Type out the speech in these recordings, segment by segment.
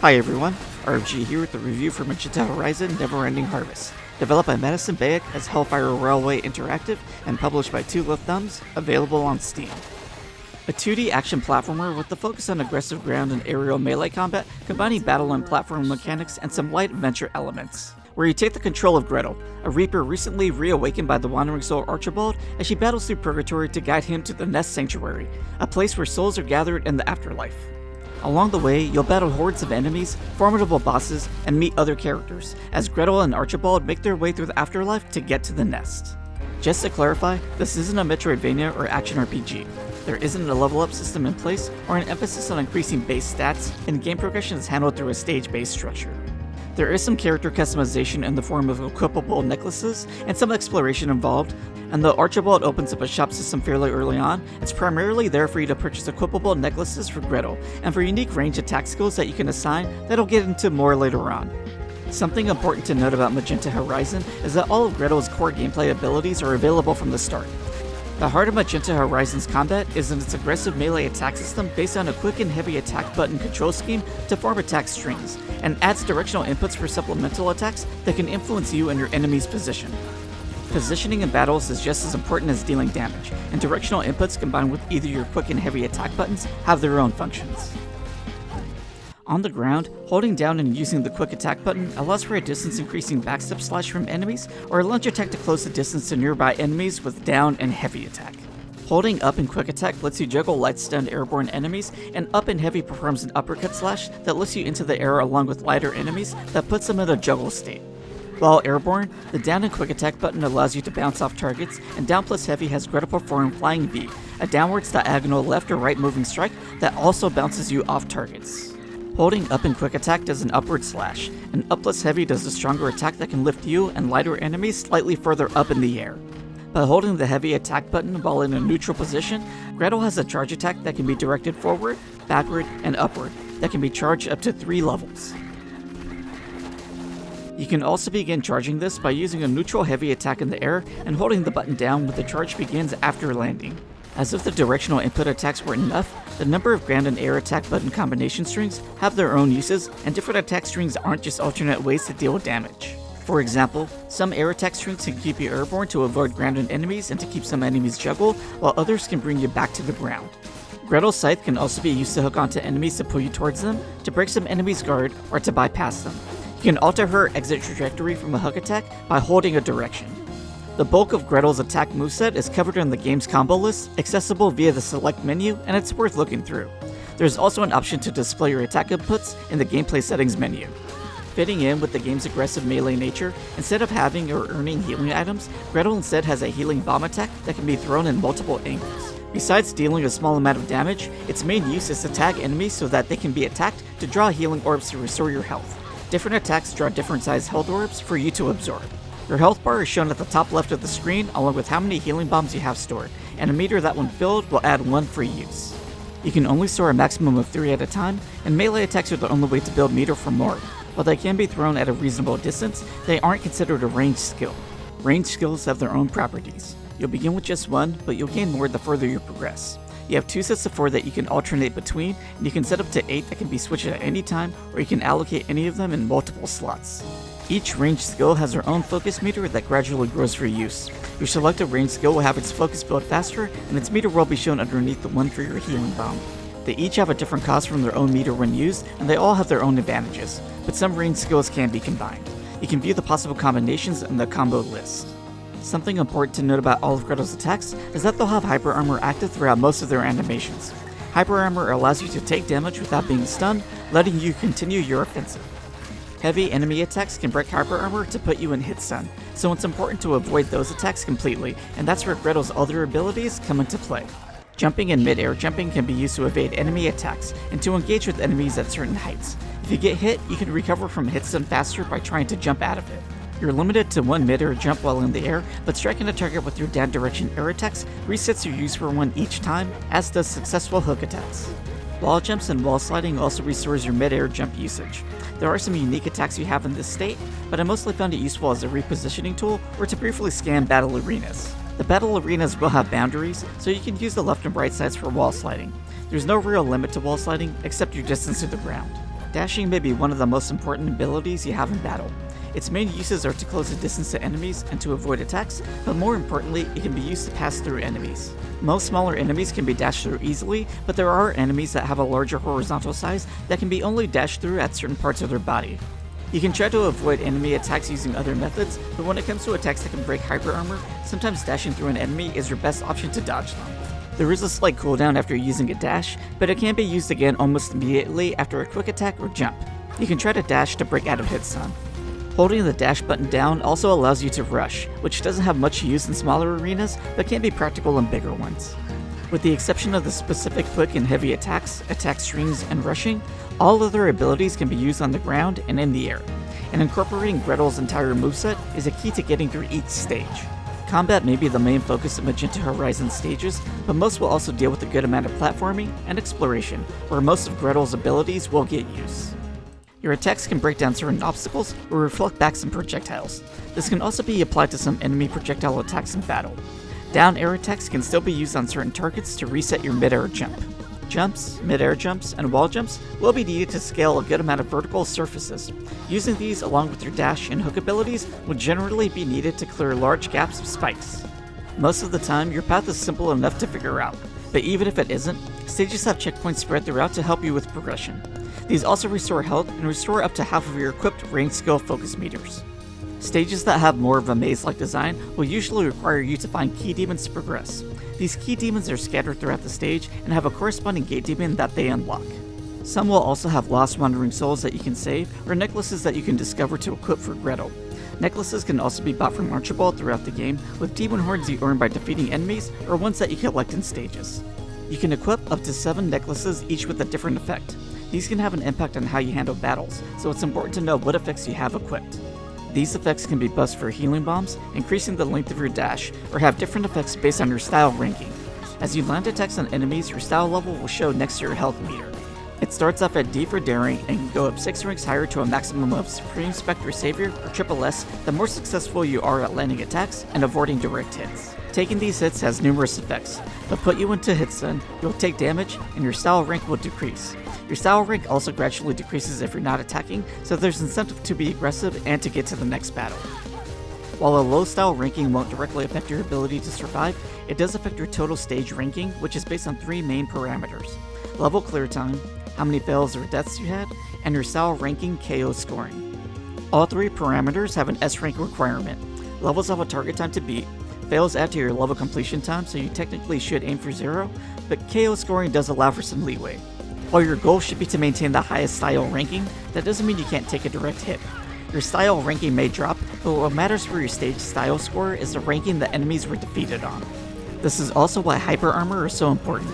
Hi everyone, RFG here with a review for Magenta Horizon Neverending Harvest. Developed by Maddison Baek as Hellfire Railway Interactive and published by Two Left Thumbs, available on Steam. A 2D action platformer with the focus on aggressive ground and aerial melee combat, combining battle and platform mechanics and some light adventure elements. Where you take the control of Gretel, a reaper recently reawakened by the wandering soul Archibald as she battles through purgatory to guide him to the Nest Sanctuary, a place where souls are gathered in the afterlife. Along the way, you'll battle hordes of enemies, formidable bosses, and meet other characters, as Gretel and Archibald make their way through the afterlife to get to the nest. Just to clarify, this isn't a Metroidvania or action RPG. There isn't a level up system in place or an emphasis on increasing base stats, and game progression is handled through a stage-based structure. There is some character customization in the form of equipable necklaces and some exploration involved, and though Archibald opens up a shop system fairly early on, it's primarily there for you to purchase equipable necklaces for Gretel, and for unique range attack skills that you can assign that I'll get into more later on. Something important to note about Magenta Horizon is that all of Gretel's core gameplay abilities are available from the start. The heart of Magenta Horizon's combat is in its aggressive melee attack system based on a quick and heavy attack button control scheme to form attack strings, and adds directional inputs for supplemental attacks that can influence you and your enemy's position. Positioning in battles is just as important as dealing damage, and directional inputs combined with either your quick and heavy attack buttons have their own functions. On the ground, holding down and using the quick attack button allows for a distance increasing backstep slash from enemies, or a lunge attack to close the distance to nearby enemies with down and heavy attack. Holding up and quick attack lets you juggle light stunned airborne enemies, and up and heavy performs an uppercut slash that lifts you into the air along with lighter enemies that puts them in a juggle state. While airborne, the down and quick attack button allows you to bounce off targets, and down plus heavy has Gretel perform Flying V, a downwards diagonal left or right moving strike that also bounces you off targets. Holding up and quick attack does an upward slash, and up plus heavy does a stronger attack that can lift you and lighter enemies slightly further up in the air. By holding the heavy attack button while in a neutral position, Gretel has a charge attack that can be directed forward, backward, and upward, that can be charged up to 3 levels. You can also begin charging this by using a neutral heavy attack in the air and holding the button down when the charge begins after landing. As if the directional input attacks weren't enough, the number of ground and air attack button combination strings have their own uses, and different attack strings aren't just alternate ways to deal damage. For example, some air attack strings can keep you airborne to avoid grounded enemies and to keep some enemies juggled, while others can bring you back to the ground. Gretel's Scythe can also be used to hook onto enemies to pull you towards them, to break some enemies' guard, or to bypass them. You can alter her exit trajectory from a hook attack by holding a direction. The bulk of Gretel's attack moveset is covered in the game's combo list, accessible via the select menu, and it's worth looking through. There's also an option to display your attack inputs in the gameplay settings menu. Fitting in with the game's aggressive melee nature, instead of having or earning healing items, Gretel instead has a healing bomb attack that can be thrown in multiple angles. Besides dealing a small amount of damage, its main use is to tag enemies so that they can be attacked to draw healing orbs to restore your health. Different attacks draw different sized health orbs for you to absorb. Your health bar is shown at the top left of the screen along with how many healing bombs you have stored, and a meter that when filled will add 1 free use. You can only store a maximum of 3 at a time, and melee attacks are the only way to build meter for more. While they can be thrown at a reasonable distance, they aren't considered a ranged skill. Ranged skills have their own properties. You'll begin with just 1, but you'll gain more the further you progress. You have 2 sets of 4 that you can alternate between, and you can set up to 8 that can be switched at any time, or you can allocate any of them in multiple slots. Each ranged skill has their own focus meter that gradually grows for use. Your selected ranged skill will have its focus build faster, and its meter will be shown underneath the one for your healing bomb. They each have a different cost from their own meter when used, and they all have their own advantages, but some ranged skills can be combined. You can view the possible combinations in the combo list. Something important to note about all of Gretel's attacks is that they'll have Hyper Armor active throughout most of their animations. Hyper Armor allows you to take damage without being stunned, letting you continue your offensive. Heavy enemy attacks can break Hyper Armor to put you in hit stun, so it's important to avoid those attacks completely, and that's where Gretel's other abilities come into play. Jumping and mid-air jumping can be used to evade enemy attacks, and to engage with enemies at certain heights. If you get hit, you can recover from hit stun faster by trying to jump out of it. You're limited to 1 mid-air jump while in the air, but striking a target with your down direction air attacks resets your use for 1 each time, as does successful hook attacks. Wall jumps and wall sliding also restores your mid-air jump usage. There are some unique attacks you have in this state, but I mostly found it useful as a repositioning tool or to briefly scan battle arenas. The battle arenas will have boundaries, so you can use the left and right sides for wall sliding. There's no real limit to wall sliding except your distance to the ground. Dashing may be one of the most important abilities you have in battle. Its main uses are to close the distance to enemies and to avoid attacks, but more importantly, it can be used to pass through enemies. Most smaller enemies can be dashed through easily, but there are enemies that have a larger horizontal size that can be only dashed through at certain parts of their body. You can try to avoid enemy attacks using other methods, but when it comes to attacks that can break hyper armor, sometimes dashing through an enemy is your best option to dodge them. There is a slight cooldown after using a dash, but it can be used again almost immediately after a quick attack or jump. You can try to dash to break out of hit stun. Holding the dash button down also allows you to rush, which doesn't have much use in smaller arenas, but can be practical in bigger ones. With the exception of the specific quick and heavy attacks, attack strings, and rushing, all other abilities can be used on the ground and in the air, and incorporating Gretel's entire moveset is a key to getting through each stage. Combat may be the main focus of Magenta Horizon stages, but most will also deal with a good amount of platforming and exploration, where most of Gretel's abilities will get use. Your attacks can break down certain obstacles or reflect back some projectiles. This can also be applied to some enemy projectile attacks in battle. Down air attacks can still be used on certain targets to reset your mid-air jump. Jumps, mid-air jumps, and wall jumps will be needed to scale a good amount of vertical surfaces. Using these along with your dash and hook abilities will generally be needed to clear large gaps of spikes. Most of the time, your path is simple enough to figure out, but even if it isn't, stages have checkpoints spread throughout to help you with progression. These also restore health and restore up to half of your equipped range skill focus meters. Stages that have more of a maze-like design will usually require you to find key demons to progress. These key demons are scattered throughout the stage and have a corresponding gate demon that they unlock. Some will also have lost wandering souls that you can save, or necklaces that you can discover to equip for Gretel. Necklaces can also be bought from Archibald throughout the game, with demon horns you earn by defeating enemies, or ones that you collect in stages. You can equip up to 7 necklaces, each with a different effect. These can have an impact on how you handle battles, so it's important to know what effects you have equipped. These effects can be buffs for healing bombs, increasing the length of your dash, or have different effects based on your style ranking. As you land attacks on enemies, your style level will show next to your health meter. It starts off at D for Daring and can go up 6 ranks higher to a maximum of Supreme Spectre Savior or Triple S the more successful you are at landing attacks and avoiding direct hits. Taking these hits has numerous effects. They'll put you into hit stun, you'll take damage, and your style rank will decrease. Your style rank also gradually decreases if you're not attacking, so there's incentive to be aggressive and to get to the next battle. While a low style ranking won't directly affect your ability to survive, it does affect your total stage ranking, which is based on 3 main parameters: level clear time, how many fails or deaths you had, and your style ranking KO scoring. All 3 parameters have an S rank requirement. Levels have a target time to beat, fails add to your level completion time, so you technically should aim for 0, but KO scoring does allow for some leeway. While your goal should be to maintain the highest style ranking, that doesn't mean you can't take a direct hit. Your style ranking may drop, but what matters for your stage style score is the ranking the enemies were defeated on. This is also why hyper armor is so important.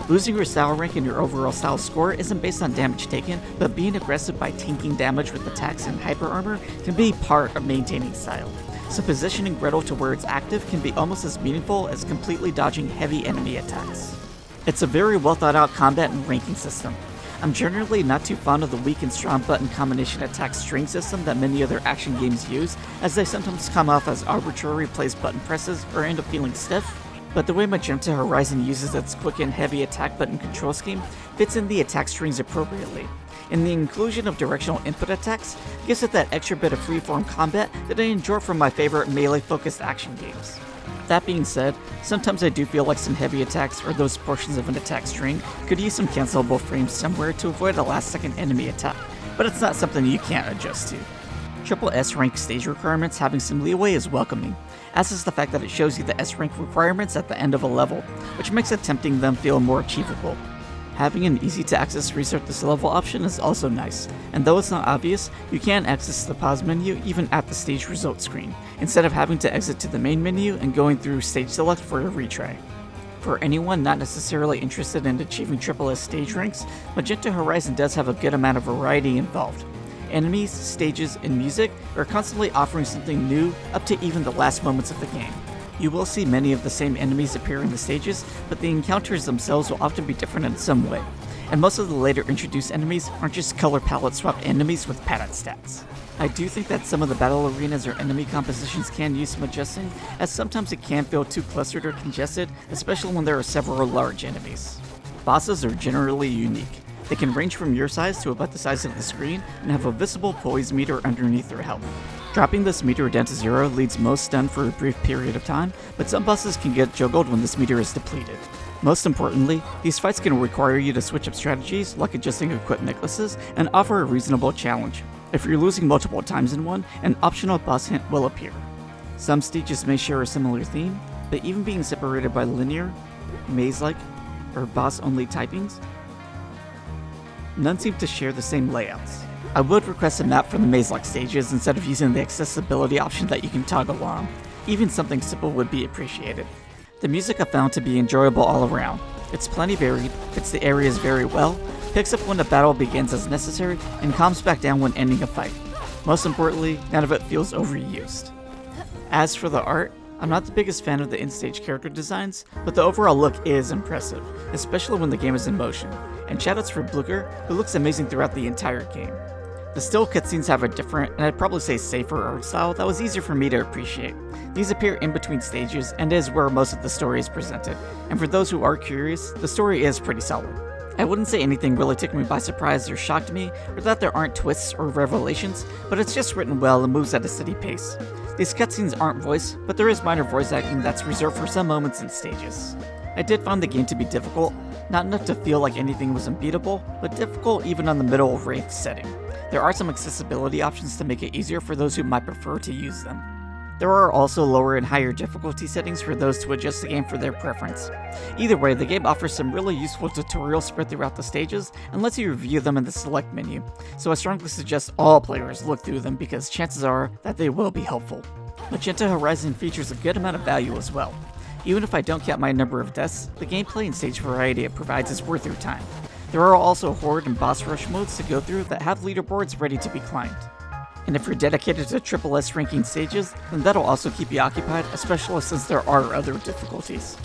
Losing your style rank and your overall style score isn't based on damage taken, but being aggressive by tanking damage with attacks and hyper armor can be part of maintaining style. So positioning Gretel to where it's active can be almost as meaningful as completely dodging heavy enemy attacks. It's a very well thought out combat and ranking system. I'm generally not too fond of the weak and strong button combination attack string system that many other action games use, as they sometimes come off as arbitrary placed button presses or end up feeling stiff, but the way Magenta Horizon uses its quick and heavy attack button control scheme fits in the attack strings appropriately, and the inclusion of directional input attacks gives it that extra bit of freeform combat that I enjoy from my favorite melee-focused action games. That being said, sometimes I do feel like some heavy attacks or those portions of an attack string could use some cancelable frames somewhere to avoid a last-second enemy attack, but it's not something you can't adjust to. Triple S rank stage requirements having some leeway is welcoming, as is the fact that it shows you the S rank requirements at the end of a level, which makes attempting them feel more achievable. Having an easy to access restart this level option is also nice, and though it's not obvious, you can access the pause menu even at the stage results screen, instead of having to exit to the main menu and going through stage select for a retry. For anyone not necessarily interested in achieving Triple S stage ranks, Magenta Horizon does have a good amount of variety involved. Enemies, stages, and music are constantly offering something new up to even the last moments of the game. You will see many of the same enemies appear in the stages, but the encounters themselves will often be different in some way, and most of the later introduced enemies aren't just color palette swapped enemies with padded stats. I do think that some of the battle arenas or enemy compositions can use some adjusting, as sometimes it can feel too clustered or congested, especially when there are several large enemies. Bosses are generally unique. They can range from your size to about the size of the screen and have a visible poise meter underneath their health. Dropping this meter down to 0 leaves most stunned for a brief period of time, but some bosses can get juggled when this meter is depleted. Most importantly, these fights can require you to switch up strategies like adjusting equipped necklaces and offer a reasonable challenge. If you're losing multiple times in one, an optional boss hint will appear. Some stages may share a similar theme, but even being separated by linear, maze-like, or boss-only typings, none seem to share the same layouts. I would request a map for the maze-like stages instead of using the accessibility option that you can toggle along. Even something simple would be appreciated. The music I found to be enjoyable all around. It's plenty varied, fits the areas very well, picks up when the battle begins as necessary, and calms back down when ending a fight. Most importantly, none of it feels overused. As for the art, I'm not the biggest fan of the in-stage character designs, but the overall look is impressive, especially when the game is in motion, and shoutouts for Blucher, who looks amazing throughout the entire game. The still cutscenes have a different, and I'd probably say safer art style that was easier for me to appreciate. These appear in between stages and is where most of the story is presented, and for those who are curious, the story is pretty solid. I wouldn't say anything really took me by surprise or shocked me, or that there aren't twists or revelations, but it's just written well and moves at a steady pace. These cutscenes aren't voiced, but there is minor voice acting that's reserved for some moments and stages. I did find the game to be difficult, not enough to feel like anything was unbeatable, but difficult even on the middle of Wraith setting. There are some accessibility options to make it easier for those who might prefer to use them. There are also lower and higher difficulty settings for those to adjust the game for their preference. Either way, the game offers some really useful tutorials spread throughout the stages and lets you review them in the select menu, so I strongly suggest all players look through them because chances are that they will be helpful. Magenta Horizon features a good amount of value as well. Even if I don't count my number of deaths, the gameplay and stage variety it provides is worth your time. There are also horde and boss rush modes to go through that have leaderboards ready to be climbed. And if you're dedicated to Triple S ranking stages, then that'll also keep you occupied, especially since there are other difficulties.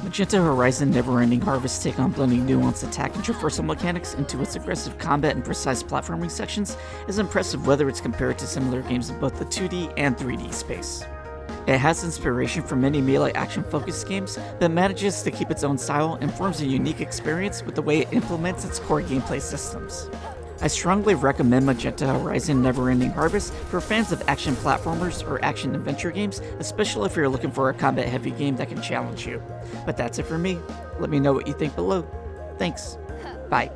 Magenta Horizon Neverending Harvest's take on blending nuanced attack and traversal mechanics into its aggressive combat and precise platforming sections is impressive whether it's compared to similar games in both the 2D and 3D space. It has inspiration from many melee action-focused games, but manages to keep its own style and forms a unique experience with the way it implements its core gameplay systems. I strongly recommend Magenta Horizon Neverending Harvest for fans of action platformers or action adventure games, especially if you're looking for a combat-heavy game that can challenge you. But that's it for me. Let me know what you think below. Thanks. Bye.